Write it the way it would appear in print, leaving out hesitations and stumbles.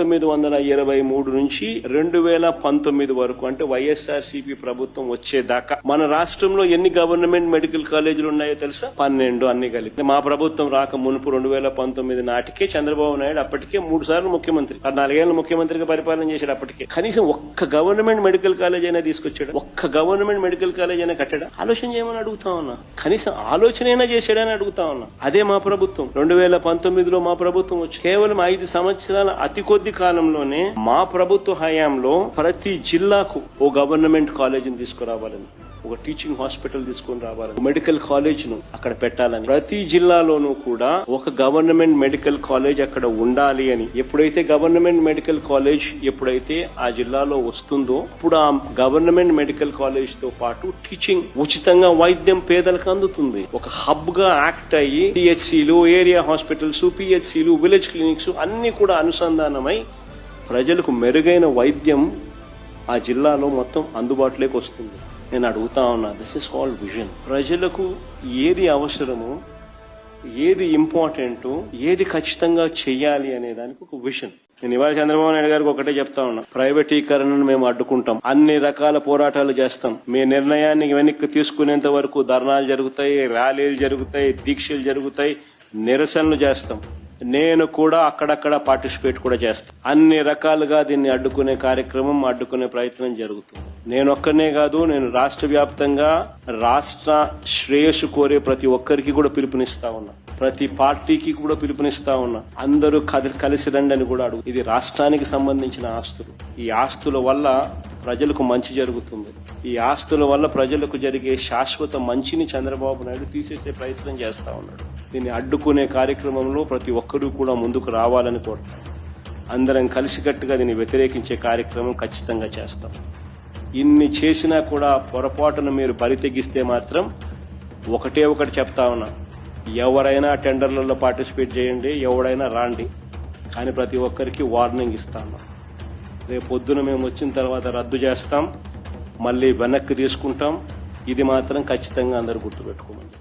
1923 నుంచి 2019 వరకు అంటే వైఎస్ఆర్సీపీ ప్రభుత్వం వచ్చేదాకా మన రాష్ట్రంలో ఎన్ని గవర్నమెంట్ మెడికల్ కాలేజీలు ఉన్నాయో తెలుసా? 12 అన్ని కలిపి. మా ప్రభుత్వం రాక మునుపు 2019 నాటికే చంద్రబాబు నాయుడు అప్పటికే 3 సార్లు ముఖ్యమంత్రి, 4 ఏళ్ల ముఖ్యమంత్రిగా పరిపాలన చేశాడు. అప్పటికే కనీసం ఒక్క గవర్నమెంట్ మెడికల్ కాలేజ్ అయినా తీసుకొచ్చాడు? ఒక్క గవర్నమెంట్ మెడికల్ కాలేజ్ అయినా కట్టాడా? ఆలోచన చేయమని అడుగుతా ఉన్నా. కనీసం ఆలోచన చేశాడని అడుగుతా ఉన్నా. అదే మా ప్రభుత్వం 2019లో మా ప్రభుత్వం వచ్చి కేవలం 5 సంవత్సరాల అతి కొద్ది కాలంలోనే మా ప్రభుత్వ హయాంలో ప్రతి జిల్లాకు ఓ గవర్నమెంట్ కాలేజీని తీసుకురావాలని, ఒక టీచింగ్ హాస్పిటల్ తీసుకుని రావాలని, మెడికల్ కాలేజ్ ను అక్కడ పెట్టాలని, ప్రతి జిల్లాలోనూ కూడా ఒక గవర్నమెంట్ మెడికల్ కాలేజ్ అక్కడ ఉండాలి అని. ఎప్పుడైతే గవర్నమెంట్ మెడికల్ కాలేజ్ ఎప్పుడైతే ఆ జిల్లాలో వస్తుందో అప్పుడు ఆ గవర్నమెంట్ మెడికల్ కాలేజ్ తో పాటు టీచింగ్, ఉచితంగా వైద్యం పేదలకు అందుతుంది. ఒక హబ్ గా యాక్ట్ అయ్యి పిహెచ్సిలు, ఏరియా హాస్పిటల్స్, పిహెచ్సిలు, విలేజ్ క్లినిక్స్ అన్ని కూడా అనుసంధానమై ప్రజలకు మెరుగైన వైద్యం ఆ జిల్లాలో మొత్తం అందుబాటులోకి వస్తుంది. నేను అడుగుతా ఉన్నా, దిస్ ఇస్ కాల్డ్ విజన్. ప్రజలకు ఏది అవసరమో, ఏది ఇంపార్టెంటో, ఏది ఖచ్చితంగా చెయ్యాలి అనే దానికి ఒక విజన్. నేను ఇవాళ చంద్రబాబు నాయుడు గారికి ఒకటే చెప్తా ఉన్నా, ప్రైవేటీకరణను మేము అడ్డుకుంటాం, అన్ని రకాల పోరాటాలు చేస్తాం, మీ నిర్ణయాన్ని వెనక్కి తీసుకునేంత వరకు ధర్నాలు జరుగుతాయి, ర్యాలీలు జరుగుతాయి, దీక్షలు జరుగుతాయి, నిరసనలు చేస్తాం. నేను కూడా అక్కడక్కడ పార్టిసిపేట్ కూడా చేస్తాను. అన్ని రకాలుగా దీన్ని అడ్డుకునే కార్యక్రమం, అడ్డుకునే ప్రయత్నం జరుగుతుంది. నేను ఒక్కనే కాదు, నేను రాష్ట్ర వ్యాప్తంగా రాష్ట్ర శ్రేయస్సు కోరే ప్రతి ఒక్కరికి కూడా పిలుపునిస్తా ఉన్నా, ప్రతి పార్టీకి కూడా పిలుపునిస్తా ఉన్నా. అందరూ కలిసి రండి అని కూడా అడుగు. ఇది రాష్ట్రానికి సంబంధించిన ఆస్తులు. ఈ ఆస్తుల వల్ల ప్రజలకు మంచి జరుగుతుంది. ఈ ఆస్తుల వల్ల ప్రజలకు జరిగే శాశ్వత మంచిని చంద్రబాబు నాయుడు తీసేసే ప్రయత్నం చేస్తా ఉన్నాడు. దీన్ని అడ్డుకునే కార్యక్రమంలో ప్రతి ఒక్కరూ కూడా ముందుకు రావాలని కోరుతాం. అందరం కలిసికట్టుగా దీన్ని వ్యతిరేకించే కార్యక్రమం ఖచ్చితంగా చేస్తాం. ఇన్ని చేసినా కూడా పొరపాటును మీరు బరి తెగిస్తే మాత్రం ఒకటే ఒకటి చెప్తా ఉన్నా, ఎవరైనా టెండర్లలో పార్టిసిపేట్ చేయండి, ఎవరైనా రాండి, కానీ ప్రతి ఒక్కరికి వార్నింగ్ ఇస్తాను. రేపు పొద్దున మేము వచ్చిన తర్వాత రద్దు చేస్తాం, మళ్ళీ వెనక్కి తీసుకుంటాం. ఇది మాత్రం ఖచ్చితంగా అందరూ గుర్తుపెట్టుకోమని.